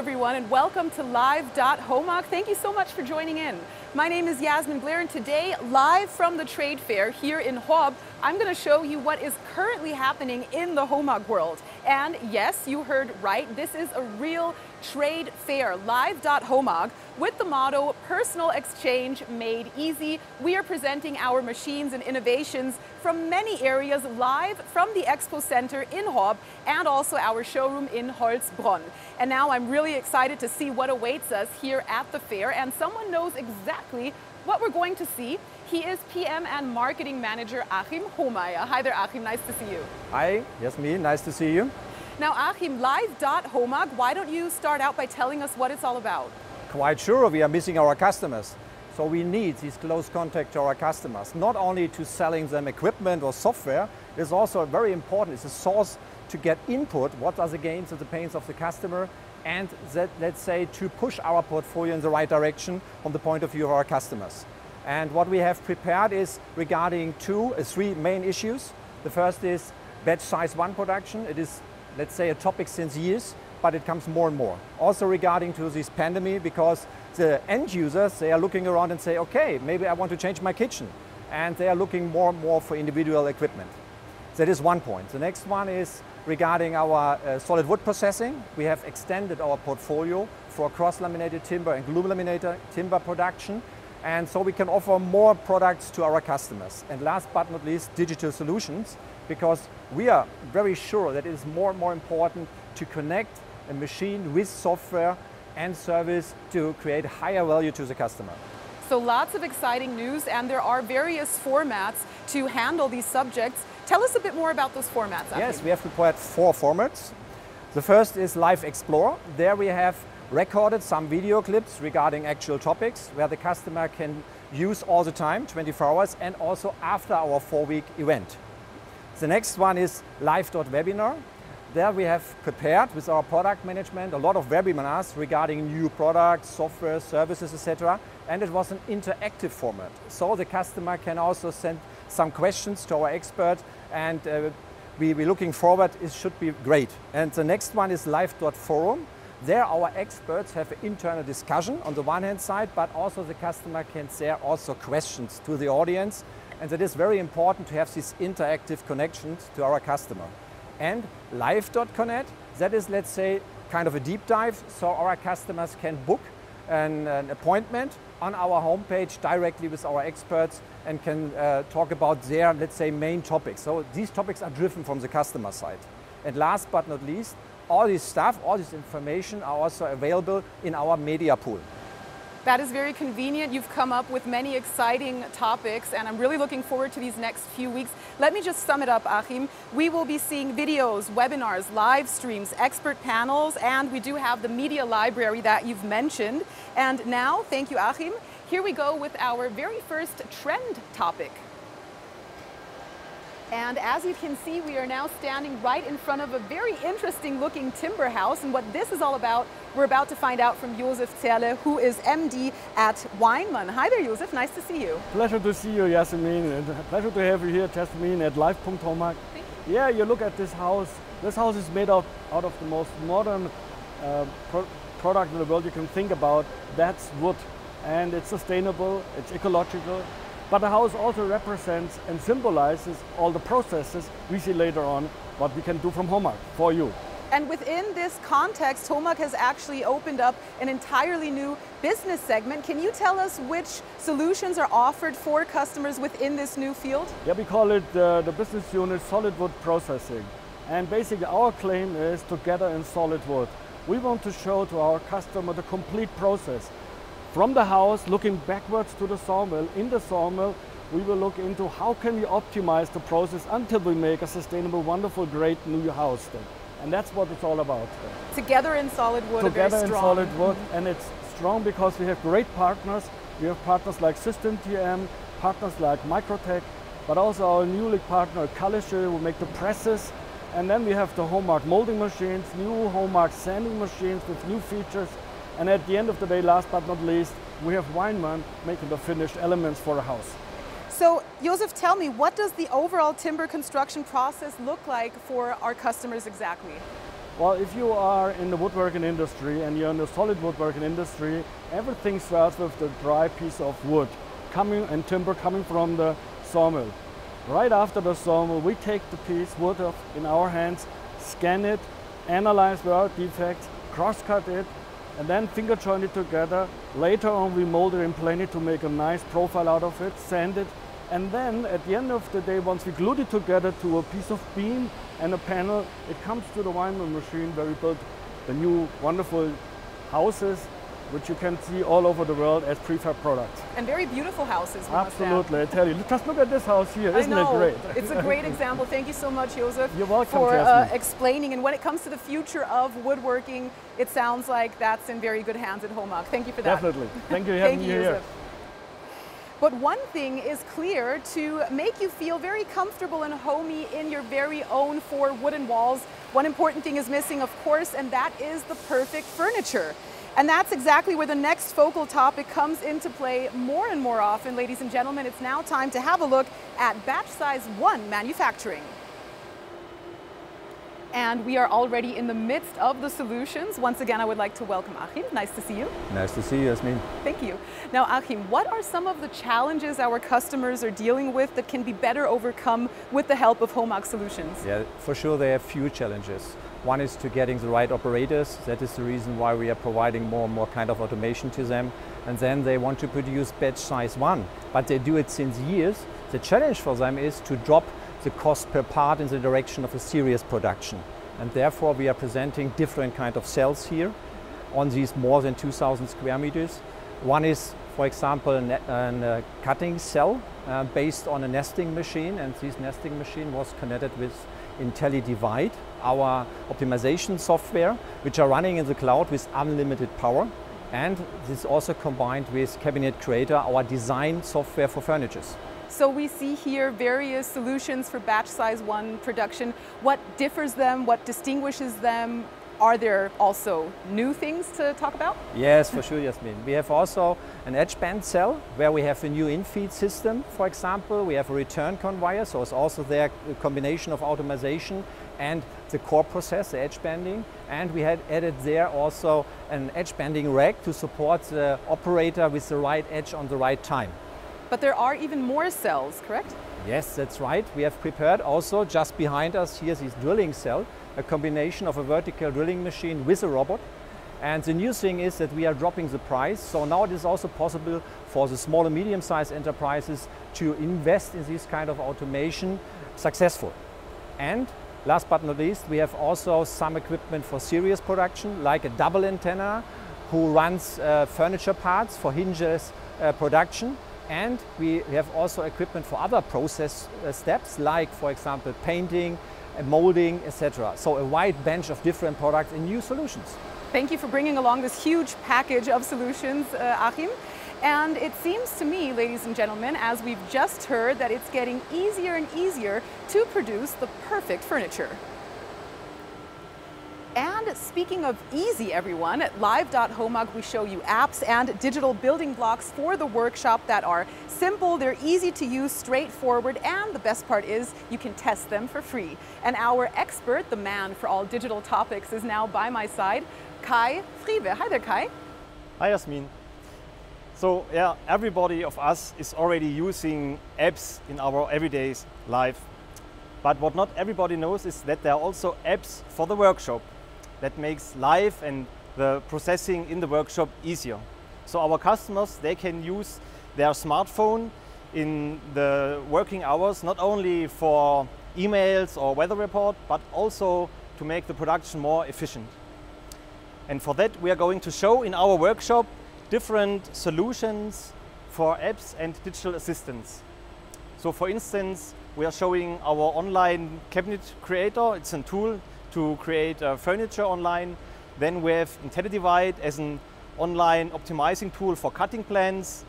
everyone, and welcome to Live.HOMAG. Thank you so much for joining in. My name is Yasmin Blair, and today, live from the trade fair here in Horb, I'm going to show you what is currently happening in the HOMAG world. And yes, you heard right, this is a real trade fair, Live.HOMAG, with the motto, personal exchange made easy. We are presenting our machines and innovations from many areas live from the Expo Center in Horb and also our showroom in Holzbronn. And now I'm really excited to see what awaits us here at the fair, and someone knows exactly what we're going to see. He is PM and Marketing Manager Achim Hohmeier. Hi there, Achim, nice to see you. Hi, Yasmin, nice to see you. Now, Achim, Live.HOMAG, why don't you start out by telling us what it's all about? Quite sure, we are missing our customers. So we need this close contact to our customers, not only to selling them equipment or software. It's also very important, it's a source to get input, what are the gains and the pains of the customer, and that, let's say, to push our portfolio in the right direction from the point of view of our customers. And what we have prepared is regarding three main issues. The first is batch size 1 production. It is, let's say, a topic since years, but it comes more and more. Also regarding to this pandemic, because the end users, they are looking around and say, okay, maybe I want to change my kitchen. And they are looking more and more for individual equipment. That is one point. The next one is regarding our solid wood processing. We have extended our portfolio for cross-laminated timber and glue-laminated timber production. And so we can offer more products to our customers. And last but not least, digital solutions, because we are very sure that it is more and more important to connect a machine with software and service to create higher value to the customer. So lots of exciting news, and there are various formats to handle these subjects. Tell us a bit more about those formats, Achim. Yes, we have prepared 4 formats. The first is Live Explore. There we have recorded some video clips regarding actual topics where the customer can use all the time, 24 hours, and also after our 4-week event. The next one is Live.Webinar. There we have prepared with our product management a lot of webinars regarding new products, software, services, etc. And it was an interactive format. So the customer can also send some questions to our expert, and we're looking forward, it should be great. And the next one is Live.Forum. There our experts have an internal discussion on the one hand side, but also the customer can share also questions to the audience. And it is very important to have these interactive connections to our customer. And Live.Connect, that is, let's say, kind of a deep dive, so our customers can book an appointment on our homepage directly with our experts and can talk about their, let's say, main topics. So these topics are driven from the customer side. And last but not least, all this stuff, all this information are also available in our media pool. That is very convenient. You've come up with many exciting topics, and I'm really looking forward to these next few weeks. Let me just sum it up, Achim. We will be seeing videos, webinars, live streams, expert panels, and we do have the media library that you've mentioned. And now, thank you, Achim, here we go with our very first trend topic. And as you can see, we are now standing right in front of a very interesting looking timber house. And what this is all about, we're about to find out from Josef Zerle, who is MD at Weinmann. Hi there, Josef, nice to see you. Pleasure to see you, Yasmin, and pleasure to have you here, Yasmin, at Live.HOMAG. Yeah, you look at this house. This house is made out of the most modern product in the world you can think about. That's wood, and it's sustainable, it's ecological. But the house also represents and symbolizes all the processes we see later on, what we can do from HOMAG for you. And within this context, HOMAG has actually opened up an entirely new business segment. Can you tell us which solutions are offered for customers within this new field? Yeah, we call it the business unit Solid Wood Processing. And basically our claim is together in solid wood. We want to show to our customer the complete process. From the house, looking backwards to the sawmill. In the sawmill, we will look into how can we optimize the process until we make a sustainable, wonderful, great new house then. And that's what it's all about. Together in solid wood, Together very in strong. solid wood, and it's strong because we have great partners. We have partners like System TM, partners like Microtech, but also our newly partner Kallische, who make the presses. And then we have the HOMAG molding machines, new HOMAG sanding machines with new features. And at the end of the day, last but not least, we have Weinmann making the finished elements for a house. So, Josef, tell me, what does the overall timber construction process look like for our customers exactly? Well, if you are in the woodworking industry and you're in the solid woodworking industry, everything starts with the dry piece of wood and timber coming from the sawmill. Right after the sawmill, we take the piece wood in our hands, scan it, analyze without defects, cross-cut it, and then finger joint it together. Later on, we mold it and plane it to make a nice profile out of it, sand it, and then at the end of the day, once we glued it together to a piece of beam and a panel, it comes to the windmill machine where we build the new wonderful houses, which you can see all over the world as prefab products. And very beautiful houses. Absolutely, I tell you. Just look at this house here, isn't it great? It's a great example. Thank you so much, Josef, You're welcome, for Jasmine. explaining. And when it comes to the future of woodworking, it sounds like that's in very good hands at HOMAG. Thank you for that. Definitely. Thank you for having me here. Josef. But one thing is clear: to make you feel very comfortable and homey in your very own four wooden walls, one important thing is missing, of course, and that is the perfect furniture. And that's exactly where the next focal topic comes into play more and more often. Ladies and gentlemen, it's now time to have a look at batch size 1 manufacturing. And we are already in the midst of the solutions. Once again, I would like to welcome Achim. Nice to see you. Nice to see you, Yasmin. Thank you. Now, Achim, what are some of the challenges our customers are dealing with that can be better overcome with the help of HOMAG Solutions? Yeah, for sure there are few challenges. One is to getting the right operators. That is the reason why we are providing more and more kind of automation to them. And then they want to produce batch size 1, but they do it since years. The challenge for them is to drop the cost per part in the direction of a serious production. And therefore we are presenting different kind of cells here on these more than 2,000 square meters. One is, for example, a cutting cell based on a nesting machine, and this nesting machine was connected with IntelliDivide, our optimization software, which are running in the cloud with unlimited power. And this is also combined with Cabinet Creator, our design software for furnitures. So we see here various solutions for batch size 1 production. What differs them? What distinguishes them? Are there also new things to talk about? Yes, for sure, Yasmin. We have also an edge band cell where we have a new in-feed system, for example. We have a return conveyor, so it's also there a combination of automation and the core process, the edge banding. And we had added there also an edge banding rack to support the operator with the right edge on the right time. But there are even more cells, correct? Yes, that's right. We have prepared also just behind us here this drilling cell, a combination of a vertical drilling machine with a robot. And the new thing is that we are dropping the price. So now it is also possible for the small and medium-sized enterprises to invest in this kind of automation successful. And last but not least, we have also some equipment for serious production, like a double antenna who runs furniture parts for hinges production. And we have also equipment for other process steps, like, for example, painting, molding, etc. So a wide bench of different products and new solutions. Thank you for bringing along this huge package of solutions, Achim. And it seems to me, ladies and gentlemen, as we've just heard, that it's getting easier and easier to produce the perfect furniture. And speaking of easy, everyone, at live.homag we show you apps and digital building blocks for the workshop that are simple, they're easy to use, straightforward, and the best part is you can test them for free. And our expert, the man for all digital topics, is now by my side, Kai Friebe. Hi there, Kai. Hi, Yasmin. So yeah, everybody of us is already using apps in our everyday life. But what not everybody knows is that there are also apps for the workshop that makes life and the processing in the workshop easier. So our customers, they can use their smartphone in the working hours, not only for emails or weather report, but also to make the production more efficient. And for that, we are going to show in our workshop different solutions for apps and digital assistants. So for instance, we are showing our online cabinet creator. It's a tool to create furniture online. Then we have IntelliDivide as an online optimizing tool for cutting plans.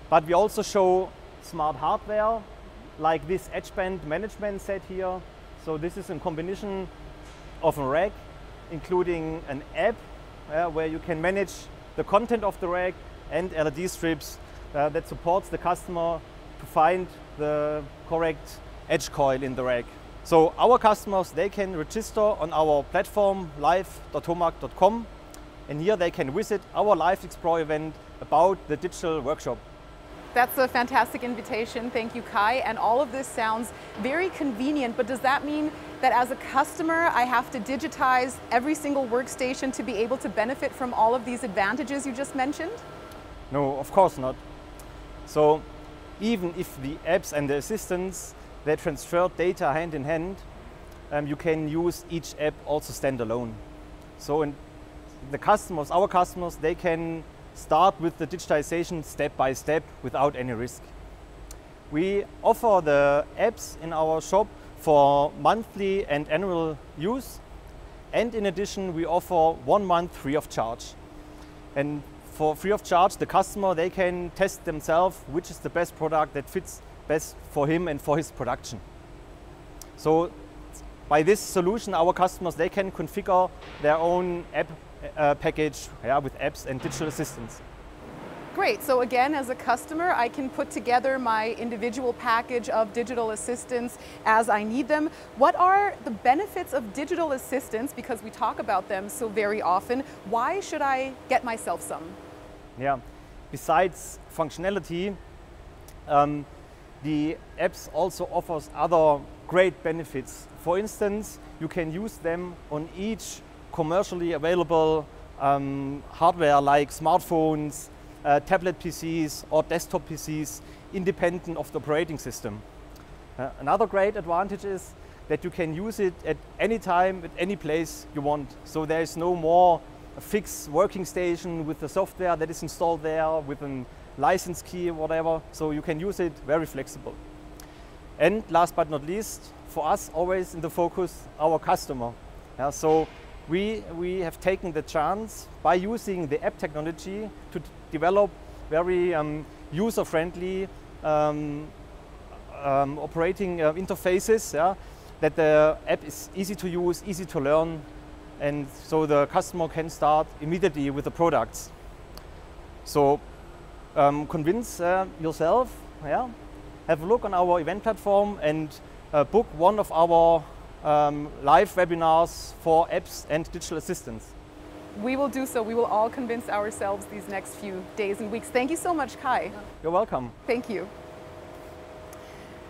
But we also show smart hardware, like this edge band management set here. So this is a combination of a rack, including an app where you can manage the content of the rack, and LED strips that supports the customer to find the correct edge coil in the rack. So our customers, they can register on our platform live.homag.com, and here they can visit our Live Explore event about the digital workshop. That's a fantastic invitation. Thank you, Kai. And all of this sounds very convenient, but does that mean that as a customer, I have to digitize every single workstation to be able to benefit from all of these advantages you just mentioned? No, of course not. So even if the apps and the assistants, they transfer data hand in hand, you can use each app also standalone. So the customers, our customers, they can start with the digitization step by step without any risk. We offer the apps in our shop for monthly and annual use, and in addition we offer 1 month free of charge. And for free of charge, the customer, they can test themselves which is the best product that fits best for him and for his production. So by this solution, our customers, they can configure their own app package with apps and digital assistants. Great, so again, as a customer, I can put together my individual package of digital assistants as I need them. What are the benefits of digital assistants? Because we talk about them so very often. Why should I get myself some? Yeah, besides functionality, the apps also offers other great benefits. For instance, you can use them on each commercially available hardware like smartphones, tablet PCs or desktop PCs, independent of the operating system. Another great advantage is that you can use it at any time, at any place you want. So there is no more a fixed working station with the software that is installed there with a license key or whatever. So you can use it very flexible. And last but not least, for us always in the focus, our customer. So we have taken the chance by using the app technology to develop very user-friendly operating interfaces, that the app is easy to use, easy to learn, and so the customer can start immediately with the products. So convince yourself, have a look on our event platform and book one of our live webinars for apps and digital assistants. We will do so. We will all convince ourselves these next few days and weeks. Thank you so much, Kai. You're welcome. Thank you.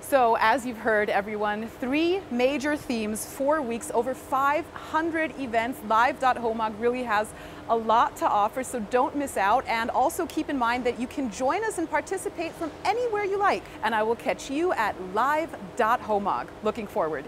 So as you've heard, everyone, 3 major themes, 4 weeks, over 500 events. Live.homag really has a lot to offer, so don't miss out. And also keep in mind that you can join us and participate from anywhere you like. And I will catch you at live.homag. Looking forward.